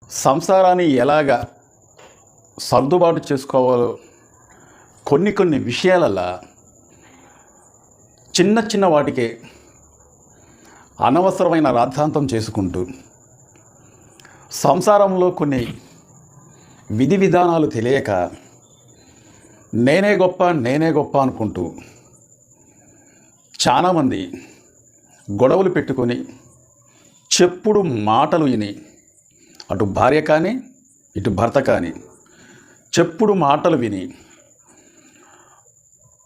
సంసారాన్ని ఎలాగా సర్దుబాటు చేసుకోవాలో కొన్ని విషయాలల్లో చిన్న చిన్న వాటికే అనవసరమైన రాద్ధాంతం చేసుకుంటూ సంసారంలో కొన్ని విధి విధానాలు తెలియక నేనే గొప్ప అనుకుంటూ చాలామంది గొడవలు పెట్టుకొని చెప్పుడు మాటలు విని అటు భార్య కానీ ఇటు భర్త కానీ చెప్పుడు మాటలు విని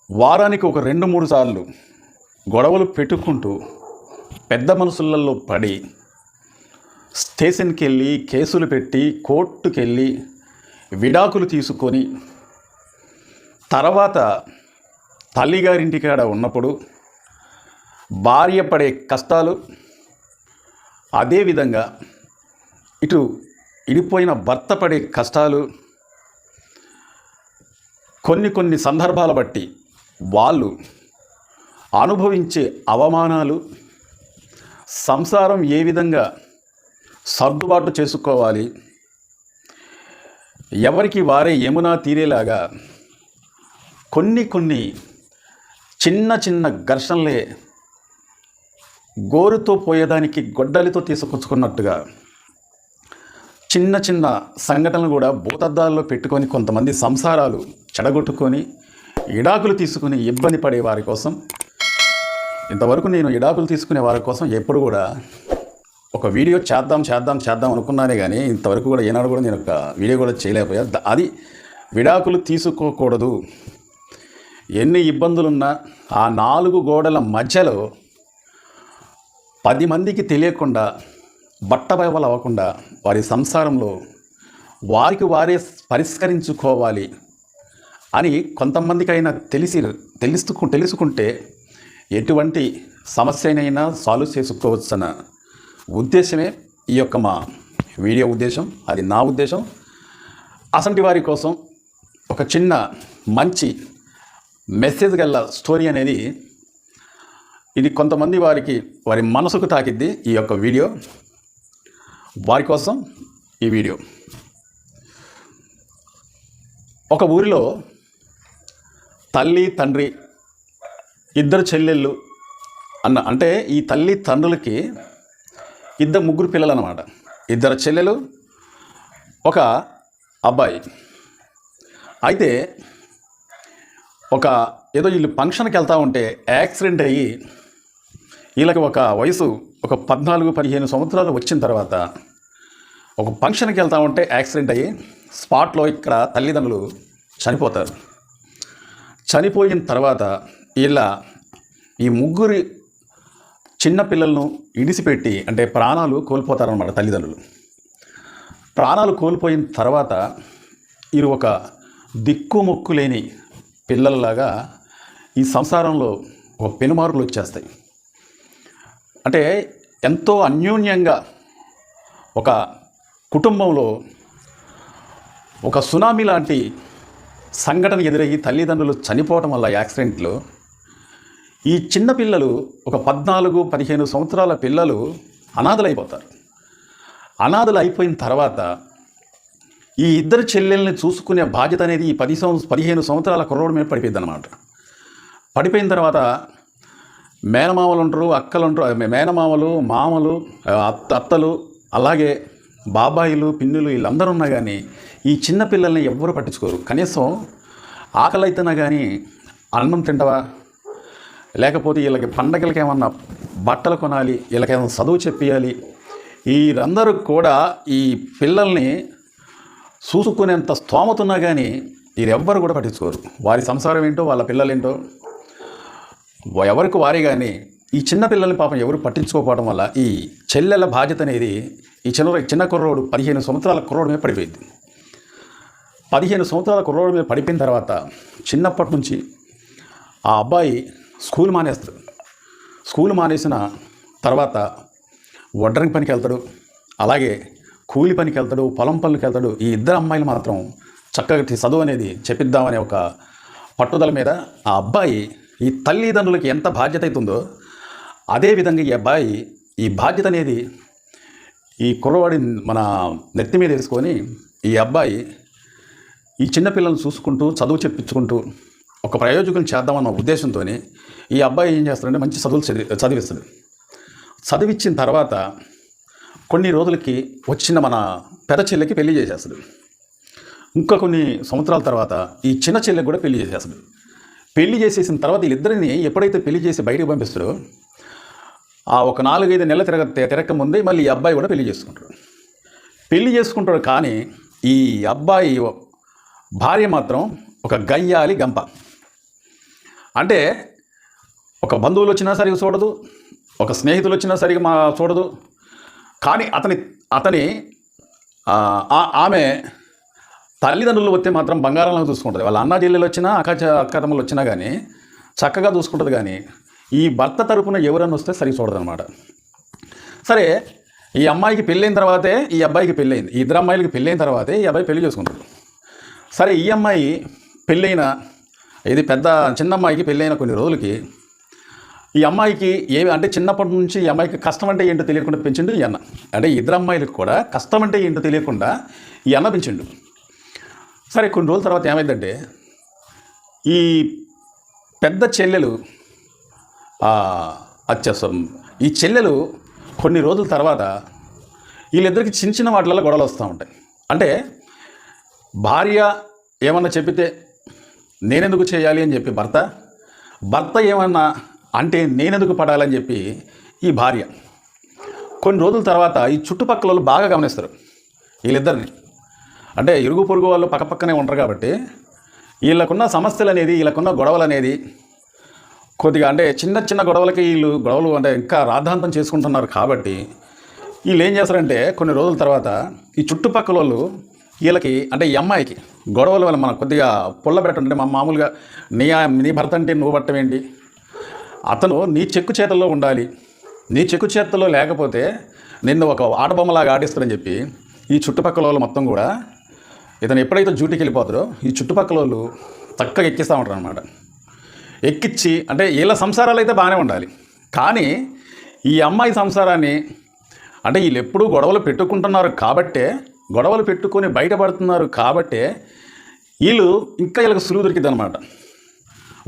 వారానికి ఒక 2-3 సార్లు గొడవలు పెట్టుకుంటూ పెద్ద మనుషులలో పడి స్టేషన్కి వెళ్ళి కేసులు పెట్టి కోర్టుకు వెళ్ళి విడాకులు తీసుకొని తర్వాత తల్లిగారింటికాడ ఉన్నప్పుడు భార్య పడే కష్టాలు, అదేవిధంగా ఇటు ఇడిపోయిన భర్త పడే కష్టాలు, కొన్ని సందర్భాల బట్టి వాళ్ళు అనుభవించే అవమానాలు, సంసారం ఏ విధంగా సర్దుబాటు చేసుకోవాలి, ఎవరికి వారే యమునా తీరేలాగా కొన్ని చిన్న ఘర్షణలే గోరుతో పోయేదానికి గొడ్డలితో తీసుకొచ్చుకున్నట్టుగా చిన్న సంఘటనలు కూడా భూతద్దాల్లో పెట్టుకొని కొంతమంది సంసారాలు చెడగొట్టుకొని విడాకులు తీసుకుని ఇబ్బంది పడే వారి కోసం, ఇంతవరకు నేను విడాకులు తీసుకునే వారి కోసం ఎప్పుడు కూడా ఒక వీడియో చేద్దాం అనుకున్నానే కానీ ఇంతవరకు కూడా ఏనాడు కూడా నేను ఒక వీడియో కూడా చేయలేకపోయా. అది విడాకులు తీసుకోకూడదు, ఎన్ని ఇబ్బందులున్నా ఆ 4 గోడల మధ్యలో 10 మందికి తెలియకుండా బట్టబయలు అవ్వకుండా వారి సంసారంలో వారికి వారే పరిష్కరించుకోవాలి అని కొంతమందికైనా తెలుసుకుంటే ఎటువంటి సమస్యనైనా సాల్వ్ చేసుకోవచ్చన్న ఉద్దేశమే ఈ యొక్క మా వీడియో ఉద్దేశం. అది నా ఉద్దేశం. అసంటి వారి కోసం ఒక చిన్న మంచి మెసేజ్ గల స్టోరీ అనేది ఇది కొంతమంది వారి మనసుకు తాకిద్ది. ఈ యొక్క వీడియో వారి కోసం ఈ వీడియో. ఒక ఊరిలో తల్లి తండ్రి 2 చెల్లెళ్ళు అంటే ఈ తల్లి తండ్రులకి 3 పిల్లలు అన్నమాట. 2 చెల్లెలు, ఒక అబ్బాయి. అయితే ఏదో వీళ్ళు ఫంక్షన్కి వెళ్తూ ఉంటే యాక్సిడెంట్ అయ్యి వీళ్ళకి ఒక వయసు 14-15 సంవత్సరాలు వచ్చిన తర్వాత ఒక ఫంక్షన్కి వెళ్తూ ఉంటే యాక్సిడెంట్ అయ్యి స్పాట్లో ఇక్కడ తల్లిదండ్రులు చనిపోతారు. చనిపోయిన తర్వాత ఈ 3 చిన్న పిల్లలను ఇడిసిపెట్టి అంటే ప్రాణాలు కోల్పోతారన్నమాట తల్లిదండ్రులు. ప్రాణాలు కోల్పోయిన తర్వాత వీరు ఒక దిక్కుమొక్కు లేని పిల్లలలాగా ఈ సంసారంలో ఒక పెనుమార్పులు వచ్చేస్తాయి. అంటే ఎంతో అన్యోన్యంగా ఒక కుటుంబంలో ఒక సునామీ లాంటి సంఘటన ఎదురయ్యి తల్లిదండ్రులు చనిపోవటం వల్ల యాక్సిడెంట్లో ఈ చిన్న పిల్లలు ఒక 14-15 సంవత్సరాల పిల్లలు అనాథలైపోతారు. అనాథలు అయిపోయిన తర్వాత ఈ 2 చెల్లెల్ని చూసుకునే బాధ్యత అనేది ఈ 15 సంవత్సరాల కుర్రోడి మీద పడిపోయింది అన్నమాట. పడిపోయిన తర్వాత మేనమామలు ఉంటారు, అక్కలు ఉంటారు, మేనమామలు, మామలు, అత్తలు, అలాగే బాబాయిలు, పిన్నులు వీళ్ళందరూ ఉన్నా కానీ ఈ చిన్న పిల్లల్ని ఎవ్వరూ పట్టించుకోరు. కనీసం ఆకలి అయితేనా కానీ అన్నం తింటవా, లేకపోతే వీళ్ళకి పండగలకి ఏమన్నా బట్టలు కొనాలి, వీళ్ళకేమన్నా చదువు చెప్పియాలి, వీరందరూ కూడా ఈ పిల్లల్ని చూసుకునేంత స్తోమత ఉన్నా కానీ వీరెవ్వరు కూడా పట్టించుకోరు. వారి సంసారం ఏంటో, వాళ్ళ పిల్లలేంటో ఎవరికి వారే. కానీ ఈ చిన్న పిల్లల్ని పాపం ఎవరు పట్టించుకోకపోవడం వల్ల ఈ చెల్లెల బాధ్యత అనేది ఈ చిన్న కుర్రోడు 15 సంవత్సరాల కుర్రోడు మీద పడిపోయింది. 15 సంవత్సరాల కుర్రోడు మీద పడిపోయిన తర్వాత చిన్నప్పటి నుంచి ఆ అబ్బాయి స్కూల్ మానేస్తాడు. స్కూల్ మానేసిన తర్వాత వడ్రంగి పనికి వెళ్తాడు, అలాగే కూలి పనికి వెళ్తాడు, పొలం పనులకు వెళ్తాడు. ఈ 2 అమ్మాయిలు మాత్రం చక్కగా చదువు అనేది చెప్పిద్దామనే ఒక పట్టుదల మీద ఆ అబ్బాయి ఈ తల్లిదండ్రులకి ఎంత బాధ్యత అవుతుందో అదేవిధంగా ఈ అబ్బాయి ఈ బాధ్యత అనేది ఈ కుర్రవాడి మన నెత్తి మీద వేసుకొని ఈ అబ్బాయి ఈ చిన్నపిల్లలను చూసుకుంటూ చదువు చెప్పించుకుంటూ ఒక ప్రయోజకులు చేద్దామన్న ఉద్దేశంతో ఈ అబ్బాయి ఏం చేస్తాడంటే మంచి చదువులు చదివిస్తాడు. చదివించిన తర్వాత కొన్ని రోజులకి వచ్చిన మన పెద్ద చెల్లెకి పెళ్లి చేసేస్తాడు. ఇంకా కొన్ని సంవత్సరాల తర్వాత ఈ చిన్న చెల్లెకి కూడా పెళ్లి చేసేస్తాడు. పెళ్లి చేసేసిన తర్వాత వీళ్ళిద్దరిని ఎప్పుడైతే పెళ్లి చేసి బయటకు పంపిస్తాడో ఆ ఒక 4-5 నెలల తిరగక ముందే మళ్ళీ ఈ అబ్బాయి కూడా పెళ్లి చేసుకుంటాడు. కానీ ఈ అబ్బాయి భార్య మాత్రం ఒక గయ్యాలి గంప. అంటే ఒక బంధువులు వచ్చినా సరిగా చూడదు, ఒక స్నేహితులు వచ్చినా సరిగా చూడదు. కానీ అతని ఆమె తల్లిదండ్రులు వస్తే మాత్రం బంగారంలో చూసుకుంటుంది. వాళ్ళ అన్న చెల్లెలు వచ్చినా అక్కతమ్ములు వచ్చినా కానీ చక్కగా చూసుకుంటుంది. కానీ ఈ భర్త తరపున ఎవరన్నా వస్తే సరిగా చూడదనమాట. సరే, ఈ అమ్మాయికి పెళ్ళైన తర్వాతే ఈ అబ్బాయికి పెళ్ళయింది. ఈ ఇద్దరు అమ్మాయిలకి పెళ్ళైన తర్వాతే ఈ అబ్బాయి పెళ్లి చేసుకుంటాడు. సరే, ఈ అమ్మాయి పెళ్ళైన చిన్న అమ్మాయికి పెళ్ళైన కొన్ని రోజులకి ఈ అమ్మాయికి అంటే చిన్నప్పటి నుంచి ఈ అమ్మాయికి కష్టం అంటే ఏంటో తెలియకుండా పెంచిండు ఈ అన్న. అంటే ఇద్దరు అమ్మాయిలకు కూడా కష్టం అంటే ఏంటో తెలియకుండా ఈ అన్న పెంచిండు. సరే, కొన్ని రోజుల తర్వాత ఏమైందంటే ఈ పెద్ద చెల్లెలు ఈ చెల్లెలు కొన్ని రోజుల తర్వాత వీళ్ళిద్దరికి చిన్న చిన్న వాటిలలో గొడవలు వస్తూ ఉంటాయి. అంటే భార్య ఏమన్నా చెప్పితే నేనెందుకు చేయాలి అని చెప్పి భర్త ఏమన్నా అంటే నేనెందుకు పడాలని చెప్పి ఈ భార్య. కొన్ని రోజుల తర్వాత ఈ చుట్టుపక్కల వాళ్ళు బాగా గమనిస్తారు వీళ్ళిద్దరిని. అంటే ఇరుగు పొరుగు వాళ్ళు పక్కపక్కనే ఉంటారు కాబట్టి వీళ్ళకున్న సమస్యలు అనేది, వీళ్ళకున్న గొడవలు అనేది కొద్దిగా అంటే చిన్న చిన్న గొడవలకి గొడవలు అంటే ఇంకా రాద్ధాంతం చేసుకుంటున్నారు. కాబట్టి వీళ్ళు ఏం చేస్తారంటే కొన్ని రోజుల తర్వాత ఈ చుట్టుపక్కల వాళ్ళు వీళ్ళకి అంటే ఈ అమ్మాయికి గొడవల వల్ల మనం కొద్దిగా పుల్లబెట్టంటే మామూలుగా నీ భర్త అంటే నువ్వు పట్టం ఏంటి, అతను నీ చెక్కు చేతల్లో ఉండాలి, నీ చెక్కు చేతల్లో లేకపోతే నిన్ను ఒక ఆటబొమ్మలాగా ఆడిస్తారని చెప్పి ఈ చుట్టుపక్కల వాళ్ళు మొత్తం కూడా ఇతను ఎప్పుడైతే డ్యూటీకి వెళ్ళిపోతారో ఈ చుట్టుపక్కల వాళ్ళు చక్కగా ఎక్కిస్తూ ఉంటారు అనమాట. ఎక్కించి అంటే వీళ్ళ సంసారాలు అయితే బాగానే ఉండాలి. కానీ ఈ అమ్మాయి సంసారాన్ని అంటే వీళ్ళు ఎప్పుడూ గొడవలు పెట్టుకుంటున్నారు కాబట్టే, గొడవలు పెట్టుకొని బయటపడుతున్నారు కాబట్టే వీళ్ళు ఇంకా వీళ్ళకి సులువు దొరికింది అనమాట.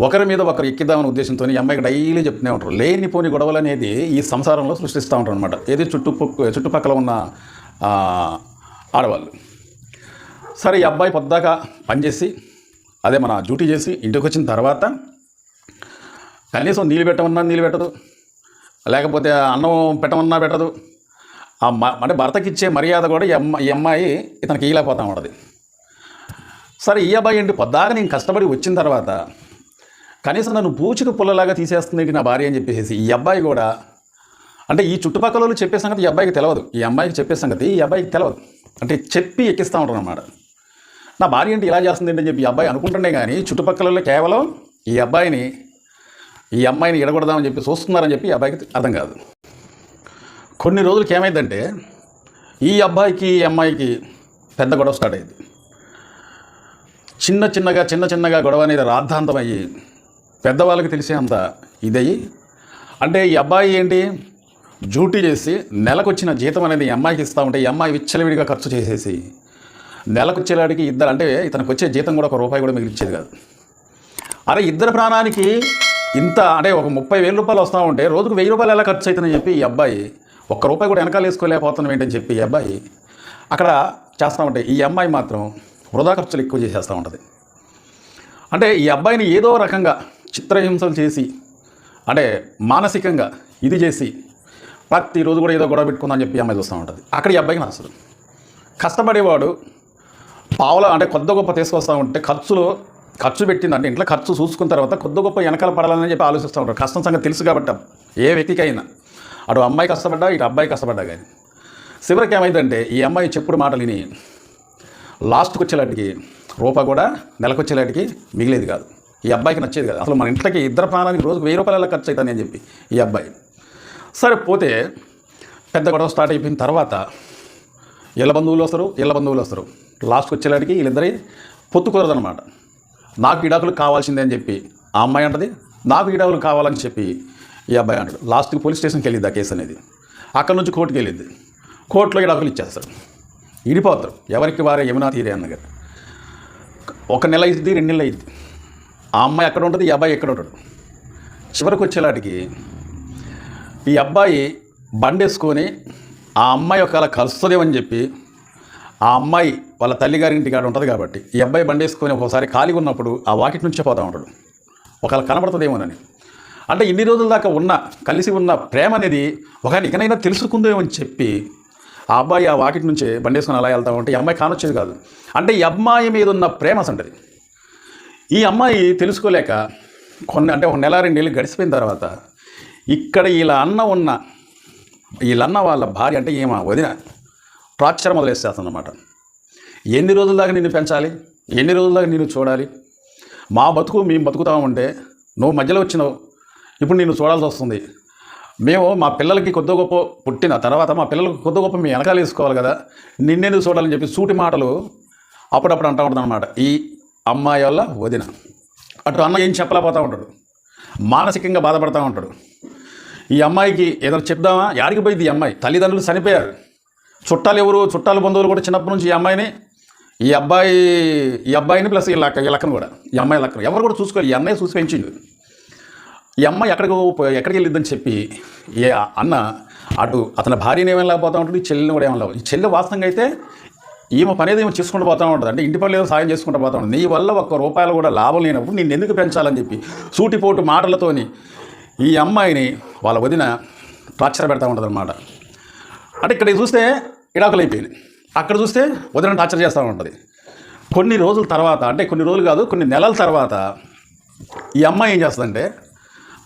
ఒకరి మీద ఒకరు ఎక్కిద్దామనే ఉద్దేశంతో ఈ అమ్మాయికి డైలీ చెప్తూనే ఉంటారు. లేనిపోని గొడవలు అనేది ఈ సంసారంలో సృష్టిస్తూ ఉంటారు అనమాట. ఏది చుట్టుపక్కల ఉన్న ఆడవాళ్ళు. సరే, ఈ అబ్బాయి పొద్దాక పనిచేసి అదే మన డ్యూటీ చేసి ఇంటికి వచ్చిన తర్వాత కనీసం నీళ్ళు పెట్టమన్నా నీళ్ళు పెట్టదు, లేకపోతే అన్నం పెట్టమన్నా పెట్టదు. అంటే భర్తకి ఇచ్చే మర్యాద కూడా ఈ అమ్మాయి ఇతనికి ఇయ్యలేకపోతా ఉంటుంది. సరే, ఈ అబ్బాయి ఏంటి పొద్దాక నేను కష్టపడి వచ్చిన తర్వాత కనీసం నన్ను పూచిక పుల్లలాగా తీసేస్తుంది నా భార్య అని చెప్పేసి ఈ అబ్బాయి కూడా అంటే ఈ చుట్టుపక్కల వాళ్ళు చెప్పే సంగతి ఈ అబ్బాయికి తెలియదు, ఈ అమ్మాయికి చెప్పే సంగతి ఈ అబ్బాయికి తెలియదు. అంటే చెప్పి ఎక్కిస్తూ ఉంటారు అన్నమాట. నా భార్య ఏంటి ఇలా చేస్తుంది ఏంటని చెప్పి ఈ అబ్బాయి అనుకుంటుండే కానీ చుట్టుపక్కల కేవలం ఈ అమ్మాయిని ఎడగొడదామని చెప్పి చూస్తున్నారని చెప్పి ఈ అబ్బాయికి అర్థం కాదు. కొన్ని రోజులకి ఏమైందంటే ఈ అబ్బాయికి ఈ అమ్మాయికి పెద్ద గొడవ స్టార్ట్ అయింది. చిన్న చిన్నగా గొడవ అనేది రాద్ధాంతమయ్యి పెద్దవాళ్ళకి తెలిసే అంత ఇదయ్యి అంటే ఈ అబ్బాయి ఏంటి డ్యూటీ చేసి నెలకొచ్చిన జీతం అనేది ఈ అమ్మాయికి ఇస్తూ ఉంటే ఈ అమ్మాయి విచ్చలవిడిగా ఖర్చు చేసేసి నెలకొచ్చేలాడికి ఇద్దరు అంటే ఇతనికి వచ్చే జీతం కూడా ₹1 కూడా మిగిలిచ్చేది కాదు. అరే ఇద్దరు ప్రాణానికి ఇంత అంటే ఒక ₹30,000 వస్తూ ఉంటే రోజుకు ₹1,000 ఎలా ఖర్చు అవుతుందని చెప్పి ఈ అబ్బాయి ₹1 కూడా వెనకాల వేసుకోలేకపోతున్నాం ఏంటని చెప్పి ఈ అబ్బాయి అక్కడ చేస్తూ ఉంటే ఈ అమ్మాయి మాత్రం వృధా ఖర్చులు ఎక్కువ చేసేస్తూ ఉంటుంది. అంటే ఈ అబ్బాయిని ఏదో రకంగా చిత్రహింసలు చేసి అంటే మానసికంగా ఇది చేసి ప్రతిరోజు కూడా ఏదో గొడవ పెట్టుకుందని చెప్పి అమ్మాయి చూస్తూ ఉంటుంది. అక్కడ ఈ అబ్బాయికి నచ్చదు. కష్టపడేవాడు పావుల అంటే కొద్ది గొప్ప తీసుకొస్తూ ఉంటే ఖర్చు పెట్టిందంటే ఇంట్లో ఖర్చు చూసుకున్న తర్వాత కొద్ది గొప్ప వెనకాల పడాలని చెప్పి ఆలోచిస్తూ ఉంటారు. కష్టం సంగతి తెలుసు కాబట్టి ఏ వ్యక్తికైనా అటు అమ్మాయి కష్టపడ్డా ఇటు అబ్బాయి కష్టపడ్డా కానీ చివరికి ఏమైందంటే ఈ అమ్మాయి చెప్పుడు మాటలు విని లాస్ట్కి వచ్చేలాంటికి ₹1 కూడా నెలకొచ్చేలాంటికి మిగిలేదు కాదు. ఈ అబ్బాయికి నచ్చేది కాదు. అసలు మన ఇంట్లోకి ఇద్దరు ప్రాణానికి రోజుకు ₹1,000 ఖర్చు అవుతాను అని చెప్పి ఈ అబ్బాయి సరే పోతే పెద్ద గొడవ స్టార్ట్ అయిపోయిన తర్వాత వీళ్ళ బంధువులు వస్తారు. లాస్ట్కి వచ్చేలాంటికి వీళ్ళిద్దరి పొత్తు కుదరదనమాట. నాకు విడాకులు కావాల్సిందే అని చెప్పి ఆ అమ్మాయి అంటది, నాకు విడాకులు కావాలని చెప్పి ఈ అబ్బాయి అంటాడు. లాస్ట్కి పోలీస్ స్టేషన్కి వెళ్ళింది ఆ కేసు అనేది. అక్కడ నుంచి కోర్టుకి వెళ్ళింది. కోర్టులో విడాకులు ఇచ్చేస్తారు, విడిపోతారు, ఎవరికి వారే యమునా తీరే అన్నగా. 1 నెల అయింది, 2 నెలలు అయింది, ఆ అమ్మాయి అక్కడ ఉంటుంది, ఈ అబ్బాయి ఎక్కడ ఉంటాడు. చివరికి వచ్చేలాంటికి ఈ అబ్బాయి బండేసుకొని ఆ అమ్మాయి ఒకవేళ కలుస్తుందేమని చెప్పి, ఆ అమ్మాయి వాళ్ళ తల్లిగారింటి కాడ ఉంటుంది కాబట్టి ఈ అబ్బాయి బండేసుకొని ఒకసారి ఖాళీగా ఉన్నప్పుడు ఆ వాకిటి నుంచే పోతూ ఉంటాడు, ఒకవేళ కనబడుతుందేమోనని. అంటే ఇన్ని రోజుల దాకా కలిసి ఉన్న ప్రేమ అనేది ఒక ఇకనైనా తెలుసుకుందేమో అని చెప్పి ఆ అబ్బాయి ఆ వాకిటి నుంచే బండేసుకొని అలా వెళ్తూ ఉంటే ఈ అమ్మాయి కానొచ్చేది కాదు. అంటే ఈ అమ్మాయి మీద ఉన్న ప్రేమ అసంటది. ఈ అమ్మాయి తెలుసుకోలేక అంటే 1 నెల 2 నెలలు గడిచిపోయిన తర్వాత ఇక్కడ వీళ్ళ అన్న వాళ్ళ భార్య అంటే ఏమో వదిన టార్చర్ మొదలెట్టేస్తుందన్నమాట. ఎన్ని రోజుల దాకా నిన్ను పెంచాలి, ఎన్ని రోజుల దాకా నిన్ను చూడాలి, మా బతుకు మేము బతుకుతామంటే నువ్వు మధ్యలో వచ్చినావు, ఇప్పుడు నిన్ను చూడాల్సి వస్తుంది. మేము మా పిల్లలకి కొద్ది గొప్ప పుట్టిన తర్వాత మా పిల్లలకి కొద్ది గొప్ప మేము వెనకాల వేసుకోవాలి కదా, నిన్నెందుకు చూడాలని చెప్పి సూటి మాటలు అప్పుడప్పుడు అంటూ ఉంటుంది అనమాట ఈ అమ్మాయి వల్ల వదిన. అటు అన్న ఏం చెప్పలేకపోతూ ఉంటాడు, మానసికంగా బాధపడుతూ ఉంటాడు. ఈ అమ్మాయికి ఏదైనా చెప్దామా, యాడికి పోయింది ఈ అమ్మాయి, తల్లిదండ్రులు చనిపోయారు, చుట్టాలు బంధువులు కూడా చిన్నప్పటి నుంచి ఈ అబ్బాయిని ప్లస్ ఈ లక్కను కూడా, ఈ అమ్మాయి లక్కను ఎవరు కూడా చూసుకోవాలి, ఈ అన్నయ్య చూసి పెంచిండు. ఈ అమ్మాయి ఎక్కడికి వెళ్ళిద్దని చెప్పి ఏ అన్న అటు అతని భార్యని ఏమైనా లేకపోతూ ఉంటుంది, ఈ చెల్లిని కూడా ఏమైనా. ఈ చెల్లి వాస్తవంగా అయితే ఈమె పని ఏమో చేసుకుంటూ పోతూ ఉంటుంది, అంటే ఇంటి పనులు ఏదో సాయం చేసుకుంటూ పోతూ ఉంటుంది. నీ వల్ల ₹1 కూడా లాభం లేనప్పుడు నేను ఎందుకు పెంచాలని చెప్పి సూటిపోటు మాటలతోని ఈ అమ్మాయిని వాళ్ళ వదిన టార్చర్ పెడతా ఉంటుంది అనమాట. అంటే ఇక్కడ చూస్తే విడాకులు అయిపోయింది, అక్కడ చూస్తే వదిన టార్చర్ చేస్తూ ఉంటుంది. కొన్ని రోజుల తర్వాత, అంటే కొన్ని రోజులు కాదు కొన్ని నెలల తర్వాత ఈ అమ్మాయి ఏం చేస్తుందంటే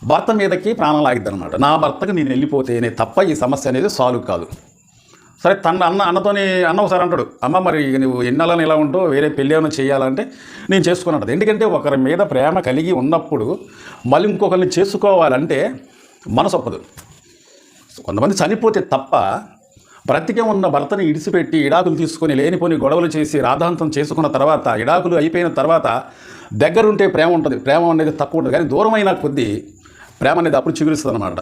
భర్త మీదకి ప్రాణం లాగిద్ది అనమాట. నా భర్తకు నేను వెళ్ళిపోతేనే తప్ప ఈ సమస్య అనేది సాల్వ్ కాదు. సరే అన్న ఒకసారి అంటాడు, అమ్మ మరి నువ్వు ఎన్నాళ్ళని ఇలా ఉంటూ వేరే పెళ్ళి ఏమైనా చేయాలంటే నేను చేసుకుని ఉంటుంది. ఎందుకంటే ఒకరి మీద ప్రేమ కలిగి ఉన్నప్పుడు మళ్ళీ ఇంకొకరిని చేసుకోవాలంటే మనసు ఒప్పదు. కొంతమంది చనిపోతే తప్ప బ్రతికే ఉన్న భర్తని ఇడిసిపెట్టి విడాకులు తీసుకొని లేనిపోని గొడవలు చేసి రాధాంతం చేసుకున్న తర్వాత, విడాకులు అయిపోయిన తర్వాత దగ్గరుంటే ప్రేమ ఉంటుంది, ప్రేమ అనేది తక్కువ ఉంటుంది. కానీ దూరమైన కొద్దీ ప్రేమ అనేది అప్పుడు చిగురిస్తుంది అనమాట.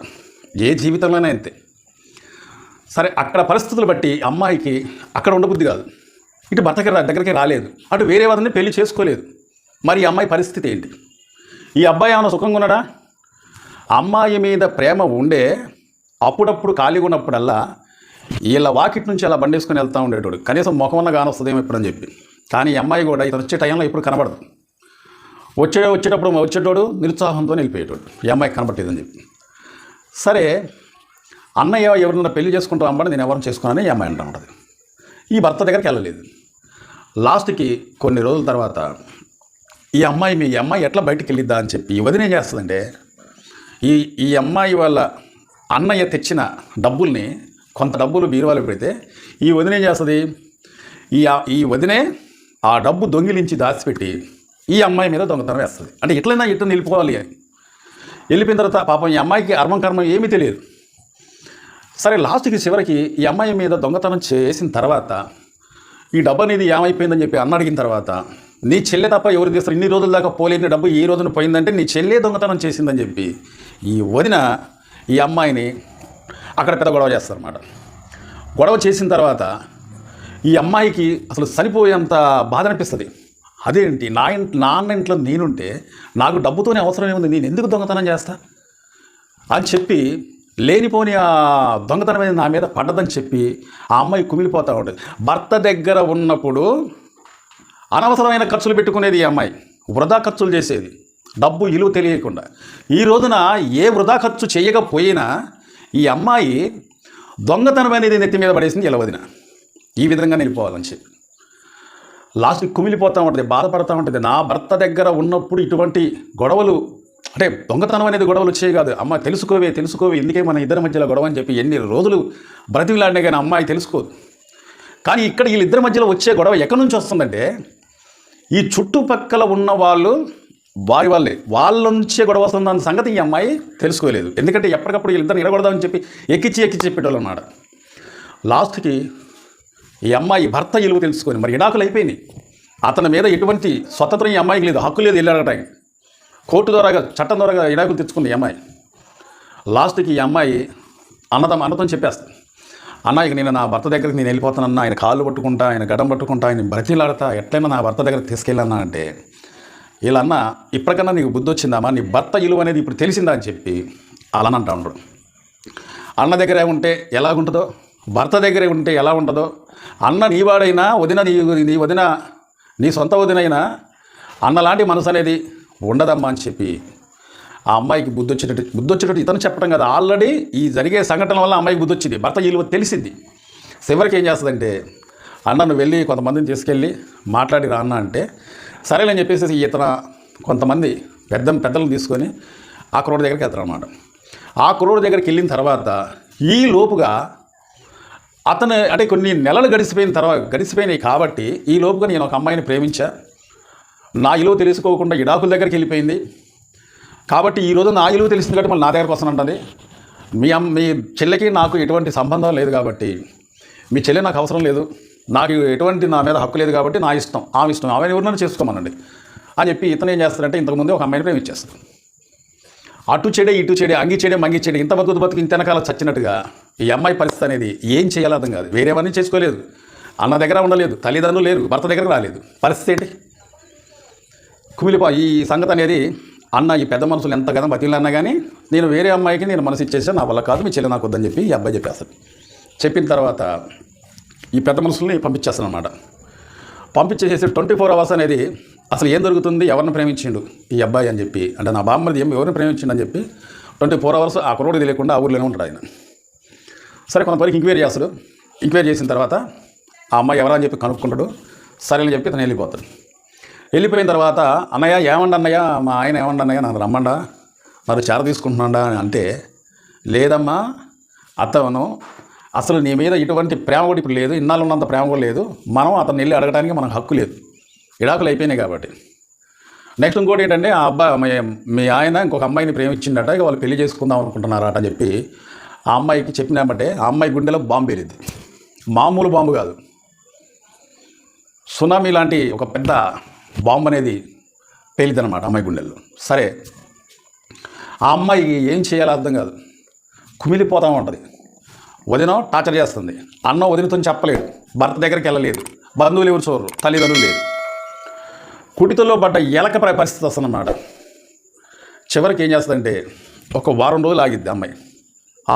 ఏ జీవితంలోనే అంతే. సరే అక్కడ పరిస్థితులు బట్టి అమ్మాయికి అక్కడ ఉండబుద్ధి కాదు, ఇటు భర్తకి దగ్గరికి రాలేదు, అటు వేరే వాళ్ళని పెళ్లి చేసుకోలేదు. మరి ఈ అమ్మాయి పరిస్థితి ఏంటి? ఈ అబ్బాయి ఏమైనా సుఖంగా ఉన్నాడా? అమ్మాయి మీద ప్రేమ ఉండే అప్పుడప్పుడు ఖాళీగా ఉన్నప్పుడల్లా వీళ్ళ వాకిట్ నుంచి అలా బండేసుకొని వెళ్తూ ఉండేటోడు, కనీసం ముఖమన్న కానొస్తుందేమో ఎప్పుడని చెప్పి. కానీ ఈ అమ్మాయి కూడా ఇతను వచ్చే టైంలో ఇప్పుడు కనబడదు. వచ్చేటోడు నిరుత్సాహంతో వెళ్ళిపోయేటోడు, ఈ అమ్మాయి కనబట్టేదని చెప్పి. సరే అన్నయ్య ఎవరినైనా పెళ్లి చేసుకుంటాం అమ్మంటే నేను ఎవరిని చేసుకున్నానని ఈ అమ్మాయి అంటూ ఉంటుంది. ఈ భర్త దగ్గరికి వెళ్ళలేదు. లాస్ట్కి కొన్ని రోజుల తర్వాత ఈ అమ్మాయి ఎట్లా బయటికి వెళ్ళిద్దా అని చెప్పి వదిన ఏం చేస్తుందంటే ఈ అమ్మాయి వాళ్ళ అన్నయ్య తెచ్చిన డబ్బుల్ని కొంత డబ్బులు బీరువాలో పెడితే ఈ వదిన ఏం చేస్తుంది, ఈ వదినే ఆ డబ్బు దొంగిలించి దాచిపెట్టి ఈ అమ్మాయి మీద దొంగతనం వేస్తుంది. అంటే ఎట్లయినా వెళ్ళిపోవాలి అని. వెళ్ళిపోయిన తర్వాత పాపం ఈ అమ్మాయికి కర్మం ఏమీ తెలియదు. సరే లాస్ట్కి చివరికి ఈ అమ్మాయి మీద దొంగతనం చేసిన తర్వాత ఈ డబ్బు అనేది ఏమైపోయిందని చెప్పి అన్న అడిగిన తర్వాత, నీ చెల్లె తప్ప ఎవరు తీస్తారు, ఇన్ని రోజుల దాకా పోలేని డబ్బు ఈ రోజున పోయిందంటే నీ చెల్లె దొంగతనం చేసిందని చెప్పి ఈ వదిన ఈ అమ్మాయిని అక్కడ పెద్ద గొడవ చేస్తారన్నమాట. గొడవ చేసిన తర్వాత ఈ అమ్మాయికి అసలు చనిపోయేంత బాధ అనిపిస్తుంది. అదేంటి, నాన్న ఇంట్లో నేనుంటే నాకు డబ్బుతోనే అవసరం ఏముంది, నేను ఎందుకు దొంగతనం చేస్తా అని చెప్పి లేనిపోని ఆ దొంగతనం అనేది నా మీద పడ్డదని చెప్పి ఆ అమ్మాయి కుమిలిపోతూ ఉంటుంది. భర్త దగ్గర ఉన్నప్పుడు అనవసరమైన ఖర్చులు పెట్టుకునేది ఈ అమ్మాయి, వృధా ఖర్చులు చేసేది, డబ్బు విలువ తెలియకుండా. ఈ రోజున ఏ వృధా ఖర్చు చేయకపోయినా ఈ అమ్మాయి దొంగతనం అనేది నెత్తి మీద పడేసింది ఇలా వదిన. ఈ విధంగా వెళ్ళిపోవాలని చెప్పి లాస్ట్కి కుమిలిపోతూ ఉంటుంది, బాధపడుతూ ఉంటుంది. నా భర్త దగ్గర ఉన్నప్పుడు ఇటువంటి గొడవలు, అంటే దొంగతనం అనేది గొడవలు వచ్చేవి కాదు. అమ్మ తెలుసుకోవే ఎందుకే మన ఇద్దరి మధ్యలో గొడవ అని చెప్పి ఎన్ని రోజులు బ్రతిలాడినా కానీ అమ్మాయి తెలుసుకోదు. కానీ ఇక్కడ వీళ్ళిద్దరి మధ్యలో వచ్చే గొడవ ఎక్కడి నుంచి వస్తుందంటే ఈ చుట్టుపక్కల ఉన్న వాళ్ళ నుంచే గొడవ వస్తుందన్న సంగతి ఈ అమ్మాయి తెలుసుకోలేదు. ఎందుకంటే ఎప్పటికప్పుడు వీళ్ళిద్దరిని ఎడగొడదామని చెప్పి ఎక్కించి చెప్పేటోళ్ళు అన్నమాట. లాస్ట్కి ఈ అమ్మాయి భర్త విలువ తెలుసుకొని మరి విడాకులు అయిపోయినాయి, అతని మీద ఎటువంటి స్వతంత్రం ఈ అమ్మాయికి లేదు, హక్కు లేదు వెళ్ళాడట. కోర్టు ద్వారాగా చట్టం ద్వారాగా విడాకులు తెచ్చుకుంది ఈ అమ్మాయి. లాస్ట్కి ఈ అమ్మాయి అన్నతో చెప్పేస్తుంది, అన్న ఇక నేను నా భర్త దగ్గరికి నేను వెళ్ళిపోతానన్నా, ఆయన కాళ్ళు పట్టుకుంటా, ఆయన గడం పట్టుకుంటా, ఆయన బ్రతిలాడతా, ఎట్లయినా నా భర్త దగ్గరికి తీసుకెళ్ళన్నా అంటే, వీళ్ళన్న ఇప్పటికన్నా నీకు బుద్ధి వచ్చిందామా, నీ భర్త విలువ అనేది ఇప్పుడు తెలిసిందా అని చెప్పి అలా అంటా ఉంటాడు. అన్న దగ్గరే ఉంటే ఎలాగుంటుందో, భర్త దగ్గరే ఉంటే ఎలా ఉంటుందో, అన్న నీవాడైనా వదిన నీ వదిన నీ సొంత వదినైనా అన్నలాంటి మనసు అనేది ఉండదమ్మా అని చెప్పి ఆ అమ్మాయికి బుద్ధి వచ్చేటట్టు ఇతను చెప్పడం కదా, ఆల్రెడీ ఈ జరిగే సంఘటన వల్ల అమ్మాయికి బుద్ధి వచ్చింది, భర్త విలువ తెలిసింది. చివరికి ఏం చేస్తుందంటే, అన్నను వెళ్ళి కొంతమందిని తీసుకెళ్ళి మాట్లాడి రా అన్న అంటే సరేనని చెప్పేసి ఇతను కొంతమంది పెద్దలను తీసుకొని ఆ కుర్రోడి దగ్గరికి వెళ్తారు అన్నమాట. ఆ కుర్రోడి దగ్గరికి వెళ్ళిన తర్వాత ఈ లోపుగా అతను అంటే కొన్ని నెలలు గడిచిపోయినాయి కాబట్టి ఈ లోపుగా నేను ఒక అమ్మాయిని ప్రేమించా, నా ఇలువ తెలుసుకోకుండా ఇడాకుల దగ్గరికి వెళ్ళిపోయింది కాబట్టి ఈరోజు నా ఇలువ తెలిసింది కాబట్టి మళ్ళీ నా దగ్గరకు వస్తానంటుంది. మీ చెల్లెకి నాకు ఎటువంటి సంబంధం లేదు కాబట్టి, మీ చెల్లె నాకు అవసరం లేదు, నాకు ఎటువంటి నా మీద హక్కు లేదు కాబట్టి నా ఇష్టం, ఆమె ఇష్టం, ఆమె ఎవరినైనా చేసుకోమనండి అని చెప్పి ఇతను ఏం చేస్తాడంటే ఇంతకుముందే ఒక అమ్మాయిని ప్రేమించేస్తాడు. అటు చెడే ఇటు చెడే, అంగి చెడే మంగి చెడే, ఇంత బతుకు ఇంత వెనకాల చచ్చినట్టుగా ఈ అమ్మాయి పరిస్థితి అనేది ఏం చేయాలో అర్థం కాదు. వేరేవన్నీ చేసుకోలేదు, అన్న దగ్గర ఉండలేదు, తల్లిదండ్రులు లేరు, భర్త దగ్గరకు రాలేదు. పరిస్థితి ఏంటి? ఈ సంగతి అనేది అన్న ఈ పెద్ద మనుషులు ఎంత కదా బతిలన్నా కానీ నేను వేరే అమ్మాయికి నేను మనసు ఇచ్చేసాను, నా వల్ల కాదు, మీ చెల్లి నాకు వద్దని చెప్పి ఈ అబ్బాయి చెప్పేస్తాడు. చెప్పిన తర్వాత ఈ పెద్ద మనుషుల్ని పంపించేస్తాను అనమాట. పంపించేసేసి 24 hours అనేది అసలు ఏం జరుగుతుంది, ఎవరిని ప్రేమించిండు ఈ అబ్బాయి అని చెప్పి, అంటే నా బామ్మది ఎవరిని ప్రేమించిండు అని చెప్పి 24 hours ఆ కుర్రోడు తెలియకుండా ఆ ఊర్లోనే ఉంటాడు ఆయన. సరే కొంతవరకు ఎంక్వైరీ చేస్తాడు. ఎంక్వైరీ చేసిన తర్వాత ఆ అమ్మాయి ఎవరని చెప్పి కనుక్కుంటాడు. సరే అని చెప్పి తను వెళ్ళిపోతాడు. వెళ్ళిపోయిన తర్వాత అన్నయ్య ఏమండి అన్నయ్య, మా ఆయన ఏమండి అన్నయ్య, నన్ను రమ్మండా, మరి చేర తీసుకుంటున్నాడా అని అంటే, లేదమ్మా అతను అసలు నీ మీద ఇటువంటి ప్రేమ కూడా ఇప్పుడు లేదు, ఇన్నాళ్ళు ఉన్నంత ప్రేమ కూడా లేదు, మనం అతను వెళ్ళి అడగడానికి మనకు హక్కు లేదు, ఇడాకులు అయిపోయినాయి కాబట్టి. నెక్స్ట్ ఇంకోటి ఏంటంటే ఆ అబ్బాయి మీ ఆయన ఇంకొక అమ్మాయిని ప్రేమించిండట, ఇక వాళ్ళు పెళ్లి చేసుకుందాం అనుకుంటున్నారట అని చెప్పి ఆ అమ్మాయికి చెప్పినామంటే ఆ అమ్మాయి గుండెలో బాంబు పేలింది. మామూలు బాంబు కాదు, సునామీ లాంటి ఒక పెద్ద బాంబు అనేది పేలిందనమాట అమ్మాయి గుండెల్లో. సరే ఆ అమ్మాయి ఏం చేయాలో అర్థం కాదు, కుమిలిపోతూ ఉంటుంది. వదిన టార్చర్ చేస్తుంది, అన్న వదినతో చెప్పలేడు, భర్త దగ్గరికి వెళ్ళలేదు, బంధువులు ఎవరు చూడరు, తల్లిదండ్రులు లేదు, కుటితో పడ్డ ఎలక పరిస్థితి వస్తుందన్నమాట. చివరికి ఏం చేస్తుందంటే ఒక వారం రోజులు ఆగిద్ది అమ్మాయి,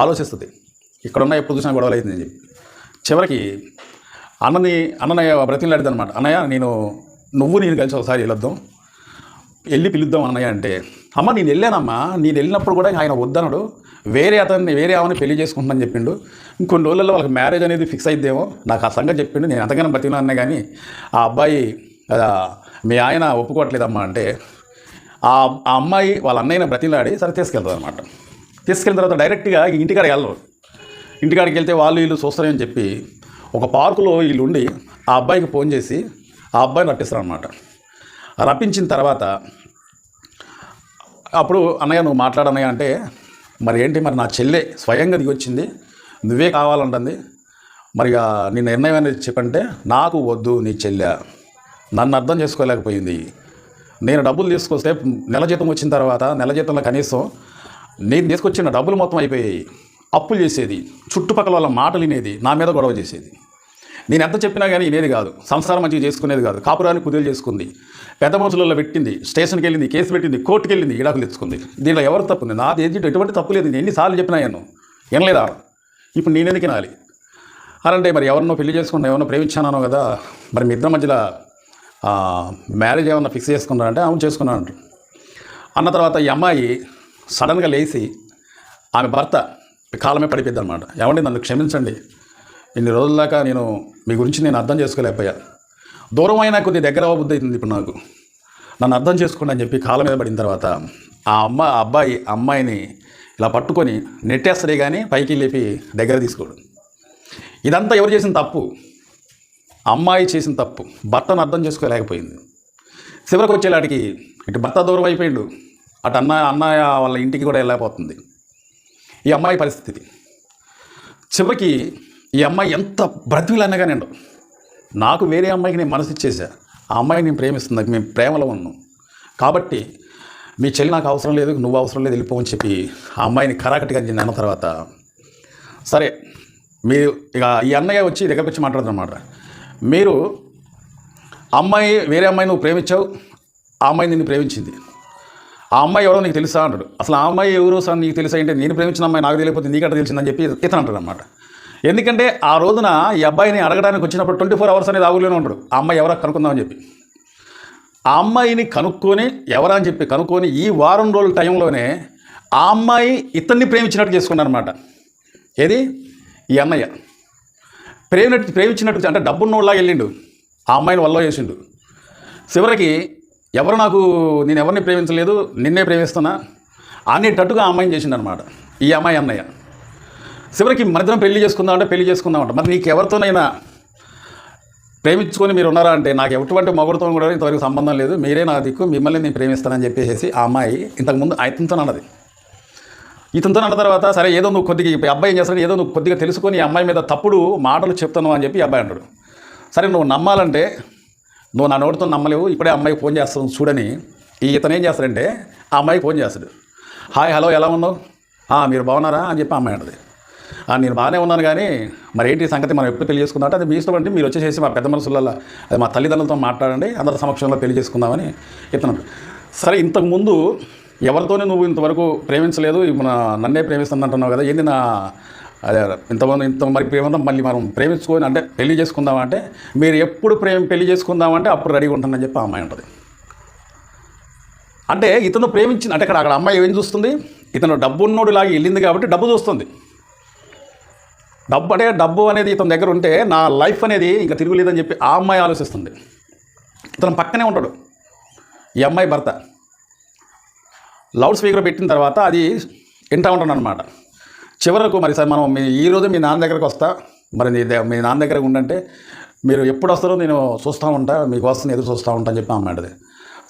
ఆలోచిస్తుంది, ఇక్కడున్న ఎప్పుడు చూసినా గొడవలు అవుతుంది అని చెప్పి. చివరికి అన్నయ్య బ్రతిమలాడిద్ది అనమాట. అన్నయ్య నేను కలిసి ఒకసారి వెళ్ళి పిలుద్దాం అన్నయ్య అంటే, అమ్మ నేను వెళ్ళానమ్మా, నేను వెళ్ళినప్పుడు కూడా ఆయన వద్దనడు, వేరే ఆమెను పెళ్లి చేసుకుంటానని చెప్పిండు, ఇంకొన్ని రోజుల్లో వాళ్ళకి మ్యారేజ్ అనేది ఫిక్స్ అయిద్దేమో, నాకు ఆ సంగతి చెప్పిండు, నేను ఎంతగానో బతికినా కానీ ఆ అబ్బాయి మీ ఆయన ఒప్పుకోవట్లేదమ్మా అంటే, ఆ అమ్మాయి వాళ్ళ అన్నయ్యని బ్రతిలాడి సరే తీసుకెళ్తుంది అనమాట. తీసుకెళ్ళిన తర్వాత డైరెక్ట్గా ఇంటికాడికి వెళ్ళరు. ఇంటికాడికి వెళ్తే వీళ్ళు చూస్తారని చెప్పి ఒక పార్కులో వీళ్ళు ఉండి ఆ అబ్బాయికి ఫోన్ చేసి ఆ అబ్బాయిని రప్పిస్తారు అనమాట. రప్పించిన తర్వాత అప్పుడు అన్నయ్య నువ్వు మాట్లాడన్నయ్య అంటే, మరి ఏంటి, మరి నా చెల్లె స్వయంగా దిగి వచ్చింది, నువ్వే కావాలంటుంది, మరి నీ నిర్ణయం అనేది చెప్పంటే, నాకు వద్దు నీ చెల్లె, నన్ను అర్థం చేసుకోలేకపోయింది, నేను డబ్బులు తీసుకొస్తే నెల జీతం వచ్చిన తర్వాత నెల జీతంలో కనీసం నేను తీసుకొచ్చిన డబ్బులు మొత్తం అయిపోయాయి, అప్పులు చేసేది, చుట్టుపక్కల వాళ్ళ మాటలు వినేది, నా మీద గొడవ చేసేది, నేను ఎంత చెప్పినా కానీ వినేది కాదు, సంసారం మంచిగా చేసుకునేది కాదు, కాపురాన్ని కుదిరి చేసుకుంది, పెద్ద మనుషులలో పెట్టింది, స్టేషన్కి వెళ్ళింది, కేసు పెట్టింది, కోర్టుకి వెళ్ళింది, ఇడాకులు తెచ్చుకుంది. దీనిలో ఎవరు తప్పుంది? నాది ఎటువంటి తప్పు లేదు, నేను ఎన్నిసార్లు చెప్పినా వినలేదా, ఇప్పుడు నేనెందుకు వినాలి అంటే, మరి ఎవరినో పెళ్లి చేసుకున్నా, ఎవరినో ప్రేమించానో కదా, మరి మీ ఇద్దరి మధ్యలో మ్యారేజ్ ఏమన్నా ఫిక్స్ చేసుకున్నారంటే అవును చేసుకున్నాను అన్న తర్వాత ఈ అమ్మాయి సడన్గా లేచి ఆమె భర్త కాలమే పడిపోద్ది అనమాట. ఏమండి నన్ను క్షమించండి, ఇన్ని రోజుల దాకా మీ గురించి నేను అర్థం చేసుకోలేకపోయా, దూరం అయినా కొద్ది దగ్గర బుద్ధి అవుతుంది ఇప్పుడు నాకు, నన్ను అర్థం చేసుకోండి అని చెప్పి కాళ్ళ మీద పడిన తర్వాత ఆ అమ్మాయిని ఇలా పట్టుకొని నెట్టేస్తాడే కానీ పైకి లేపి దగ్గర తీసుకోడు. ఇదంతా ఎవరు చేసిన తప్పు? అమ్మాయి చేసిన తప్పు. భర్తను అర్థం చేసుకోలేకపోయింది. చివరికి వచ్చేలాడికి ఇటు భర్త దూరం అయిపోయాడు, అటు అన్నయ్య వాళ్ళ ఇంటికి కూడా వెళ్ళలేకపోతుంది ఈ అమ్మాయి పరిస్థితి. చివరికి ఈ అమ్మాయి ఎంత బ్రతిలన్నగా నేను నాకు వేరే అమ్మాయికి నేను మనసు ఇచ్చేసా, ఆ అమ్మాయిని నేను ప్రేమిస్తుంది, మేము ప్రేమలో ఉన్నాం కాబట్టి మీ చెల్లి నాకు అవసరం లేదు, నువ్వు అవసరం లేదు, వెళ్ళిపోవని చెప్పి ఆ అమ్మాయిని కరాకటిగా నేను అన్న తర్వాత సరే మీరు ఇక ఈ అన్నయ్య వచ్చి దగ్గరకు వచ్చి మాట్లాడుతున్నమాట. మీరు అమ్మాయి వేరే అమ్మాయి నువ్వు ప్రేమించావు, ఆ అమ్మాయి నిన్ను ప్రేమించింది, ఆ అమ్మాయి ఎవరో నీకు తెలుసా అంటాడు. అసలు ఆ అమ్మాయి ఎవరో సార్ నీకు తెలుసా అంటే నేను ప్రేమించిన అమ్మాయి నాకు తెలియకపోతే నీకంటే తెలిసిందని చెప్పి ఇతను అంటాడు అనమాట. ఎందుకంటే ఆ రోజున ఈ అబ్బాయిని అడగడానికి వచ్చినప్పుడు 24 hours అనేది ఆవులోనే ఉంటాడు. ఆ అమ్మాయి ఎవరో కనుక్కుందామని చెప్పి ఆ అమ్మాయిని ఎవరా అని చెప్పి కనుక్కొని ఈ వారం రోజుల టైంలోనే ఆ అమ్మాయి ఇతన్ని ప్రేమించినట్టు చేసుకున్నారనమాట. ఏది ఈ అన్నయ్య ప్రేమించినట్టు అంటే డబ్బున్నోళ్ళలాగా వెళ్ళిండు, ఆ అమ్మాయిని వల్ల చేసిండు. చివరికి నేను ఎవరిని ప్రేమించలేదు, నిన్నే ప్రేమిస్తున్నా అనేటట్టుగా ఆ అమ్మాయిని చేసిండనమాట ఈ అమ్మాయి అన్నయ్య. చివరికి మనిద్దరం పెళ్లి చేసుకుందామంట. మరి నీకు ఎవరితోనైనా ప్రేమించుకొని మీరు ఉన్నారా అంటే నాకు ఎటువంటి మొగుడుతో కూడా ఇంతవరకు సంబంధం లేదు, మీరే నా దిక్కు, మిమ్మల్ని నేను ప్రేమిస్తానని చెప్పేసి ఆ అమ్మాయి ఇంతకుముందు ఇతనితో అన్నది. ఇతనితో అన్న తర్వాత సరే ఏదో నువ్వు కొద్దిగా అబ్బాయి ఏం చేస్తాడు, ఏదో నువ్వు కొద్దిగా తెలుసుకొని ఈ అమ్మాయి మీద తప్పుడు మాటలు చెప్తున్నావు అని చెప్పి అబ్బాయి అంటాడు. సరే నువ్వు నమ్మాలంటే నువ్వు నా నోటితో నమ్మలేవు, ఇప్పుడే అమ్మాయికి ఫోన్ చేస్తాను చూడని ఇతను ఏం చేస్తాడంటే ఆ అమ్మాయికి ఫోన్ చేస్తాడు. హాయ్ హలో ఎలా ఉన్నావు, మీరు బాగున్నారా అని చెప్పి అమ్మాయి అంటది. నేను బాగానే ఉన్నాను కానీ మరి ఏంటి సంగతి, మనం ఎప్పుడు పెళ్లి చేసుకుందాం అంటే అది మీ ఇష్టం అంటే మీరు వచ్చేసేసి మా పెద్ద మనసులలో అది మా తల్లిదండ్రులతో మాట్లాడండి, అందరి సమక్షంలో పెళ్లి చేసుకుందామని ఇతను. సరే ఇంతకుముందు ఎవరితోనే నువ్వు ఇంతవరకు ప్రేమించలేదు, నన్నే ప్రేమిస్తుందంటున్నావు కదా, ఏంది అదే ఇంత మరి ప్రేమంతా మళ్ళీ మనం ప్రేమించుకొని అంటే పెళ్లి చేసుకుందామంటే మీరు ఎప్పుడు పెళ్లి చేసుకుందామంటే అప్పుడు రెడీగా ఉంటానని చెప్పి అమ్మాయి ఉంటుంది. అంటే ఇతను ప్రేమించింది అంటే అక్కడ అమ్మాయి ఏం చూస్తుంది, ఇతను డబ్బున్నోడు లాగా వెళ్ళింది కాబట్టి డబ్బు చూస్తుంది. డబ్బు అనేది ఇతని దగ్గర ఉంటే నా లైఫ్ అనేది ఇంకా తిరుగులేదని చెప్పి ఆ అమ్మాయి ఆలోచిస్తుంది. ఇతను పక్కనే ఉంటాడు ఈ అమ్మాయి భర్త. లౌడ్ స్పీకర్ పెట్టిన తర్వాత అది వింటూ ఉంటాను అనమాట. చివరకు మరి సార్ మనం ఈరోజు మీ నాన్న దగ్గరకు వస్తా, మరి మీ నాన్న దగ్గర ఉండంటే మీరు ఎప్పుడు వస్తారో నేను చూస్తూ ఉంటా, మీకోసం ఎదురు చూస్తూ ఉంటా అని చెప్పి అమ్మాయి అంటది.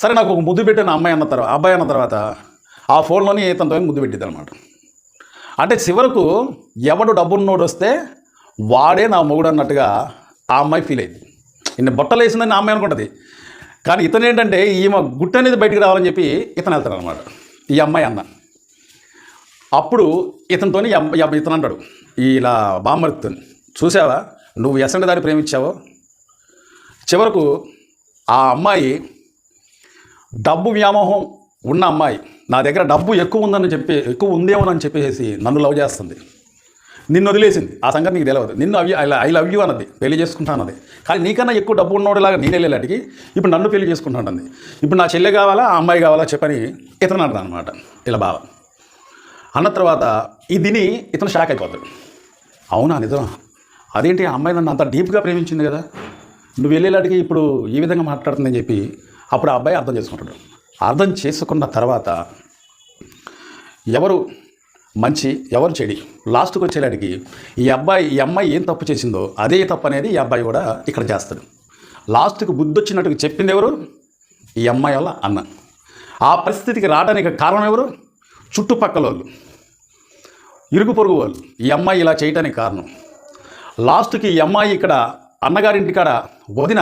సరే నాకు ఒక ముద్దు పెట్టిన అబ్బాయి అన్న తర్వాత ఆ ఫోన్లోని ఇతనితో ముద్దు పెట్టింది అనమాట. అంటే చివరకు ఎవడు డబ్బున్నోడు వస్తే వాడే నా మొగుడు అన్నట్టుగా ఆ అమ్మాయి ఫీల్ అయింది. ఇన్ని బొట్టలు వేసిందని ఆ అమ్మాయి అనుకుంటుంది. కానీ ఇతను ఏంటంటే ఈమె గుట్ట అనేది బయటికి రావాలని చెప్పి ఇతను వెళ్తాడు అనమాట ఈ అమ్మాయి అన్న. అప్పుడు ఇతనితో ఇతను అంటాడు ఇలా బామ్మర్తితో, చూసావా నువ్వు ఎసంటి దాన్ని ప్రేమించావో. చివరకు ఆ అమ్మాయి డబ్బు వ్యామోహం ఉన్న అమ్మాయి, నా దగ్గర డబ్బు ఎక్కువ ఉందేమోనని చెప్పేసి నన్ను లవ్ చేస్తుంది, నిన్ను వదిలేసింది. ఆ సంగతి నీకు తెలియదు, నిన్ను ఐ లవ్ యూ అన్నది, పెళ్లి చేసుకుంటా అన్నది. కానీ నీకన్నా ఎక్కువ డబ్బు ఉన్నోడిలాగా నేను వెళ్ళేలాంటికి ఇప్పుడు నన్ను పెళ్లి చేసుకుంటానంది. ఇప్పుడు నా చెల్లె కావాలా ఆ అమ్మాయి కావాలా చెప్పని ఇతను అంటాడు అనమాట ఇలా బావ. అన్న తర్వాత దీని ఇతను షాక్ అయిపోతాడు. అవునా నిజం, అదేంటి ఆ అమ్మాయి నన్ను అంత డీప్గా ప్రేమించింది కదా, నువ్వు వెళ్ళేలాంటికి ఇప్పుడు ఈ విధంగా మాట్లాడుతుందని చెప్పి అప్పుడు ఆ అబ్బాయి అర్థం చేసుకుంటాడు. అర్థం చేసుకున్న తర్వాత ఎవరు మంచి ఎవరు చెడి లాస్ట్కి వచ్చేలాడికి ఈ అమ్మాయి ఏం తప్పు చేసిందో అదే తప్పు అనేది ఈ అబ్బాయి కూడా ఇక్కడ చేస్తాడు. లాస్ట్కి బుద్ధి వచ్చినట్టుగా చెప్పింది ఎవరు, ఈ అమ్మాయి వల్ల అన్న. ఆ పరిస్థితికి రావడానికి కారణం ఎవరు, చుట్టుపక్కల వాళ్ళు, ఇరుగు పొరుగు వాళ్ళు. ఈ అమ్మాయి ఇలా చేయటానికి కారణం. లాస్ట్కి ఈ అమ్మాయి ఇక్కడ అన్నగారింటికాడ వదిన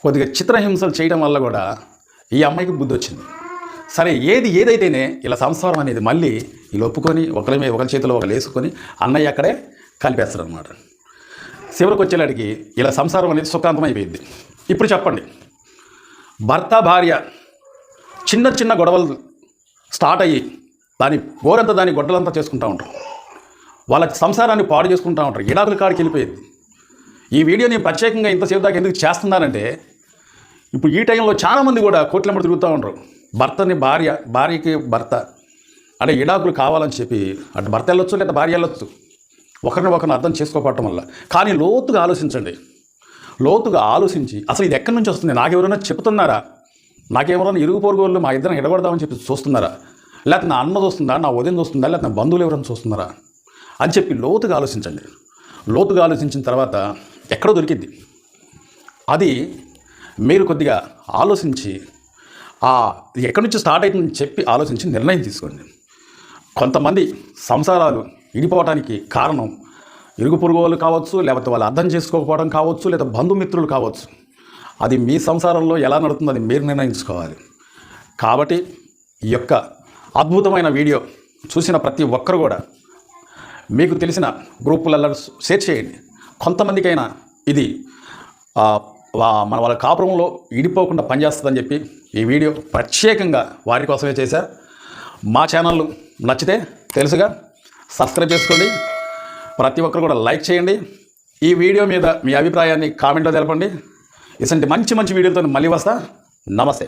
కొద్దిగా చిత్రహింసలు చేయడం వల్ల కూడా ఈ అమ్మాయికి బుద్ధి వచ్చింది. సరే ఏదైతేనే ఇలా సంసారం అనేది మళ్ళీ ఇలా ఒప్పుకొని ఒకరి చేతిలో ఒకరు వేసుకొని అన్నయ్య అక్కడే కలిపేస్తారు అనమాట. చివరికి వచ్చేలాడికి ఇలా సంసారం అనేది సుఖాంతం అయిపోయింది. ఇప్పుడు చెప్పండి, భర్త భార్య చిన్న గొడవలు స్టార్ట్ అయ్యి దాని గొడ్డలంతా చేసుకుంటూ ఉంటారు, వాళ్ళ సంసారాన్ని పాడు చేసుకుంటూ ఉంటారు, ఎడాకుల కాడికి వెళ్ళిపోయింది. ఈ వీడియో నేను ప్రత్యేకంగా ఇంతసేపు దాకా ఎందుకు చేస్తున్నానంటే ఇప్పుడు ఈ టైంలో చాలామంది కూడా కోట్లెంబడి తిరుగుతూ ఉంటారు. భార్యకి భర్త అంటే ఎడాకులు కావాలని చెప్పి అటు భర్త వెళ్ళొచ్చు లేదా భార్య వెళ్ళొచ్చు, ఒకరిని అర్థం చేసుకోకపోవటం వల్ల. కానీ లోతుగా ఆలోచించి అసలు ఇది ఎక్కడి నుంచి వస్తుంది, నాకెవరైనా చెప్తున్నారా, నాకెవరైనా ఇరుగు పొరుగు వాళ్ళు మా ఇద్దరిని ఎడగొడదామని చెప్పి చూస్తున్నారా, లేకపోతే నా అన్న చూస్తుందా, నా వదిన చూస్తుందా, లేకపోతే నా బంధువులు ఎవరైనా చూస్తున్నారా అని చెప్పి లోతుగా ఆలోచించండి. లోతుగా ఆలోచించిన తర్వాత ఎక్కడో దొరికింది. అది మీరు కొద్దిగా ఆలోచించి ఎక్కడి నుంచి స్టార్ట్ అవుతుందని చెప్పి ఆలోచించి నిర్ణయం తీసుకోండి. కొంతమంది సంసారాలు విడిపోవడానికి కారణం ఇరుగు పొరుగు వాళ్ళు కావచ్చు, లేకపోతే వాళ్ళు అర్థం చేసుకోకపోవడం కావచ్చు, లేదా బంధుమిత్రులు కావచ్చు. అది మీ సంసారంలో ఎలా నడుతుందో అది మీరు నిర్ణయించుకోవాలి. కాబట్టి ఈ యొక్క అద్భుతమైన వీడియో చూసిన ప్రతి ఒక్కరు కూడా మీకు తెలిసిన గ్రూపులలో షేర్ చేయండి. కొంతమందికైనా ఇది మన వాళ్ళ కాపురంలో ఇడిపోకుండా పనిచేస్తుందని చెప్పి ఈ వీడియో ప్రత్యేకంగా వారి కోసమే చేశారు. మా ఛానల్ నచ్చితే తెలుసుగా సబ్స్క్రైబ్ చేసుకోండి. ప్రతి ఒక్కరు కూడా లైక్ చేయండి. ఈ వీడియో మీద మీ అభిప్రాయాన్ని కామెంట్లో తెలపండి. ఇలాంటి మంచి వీడియోలతో మళ్ళీ వస్తా. నమస్తే.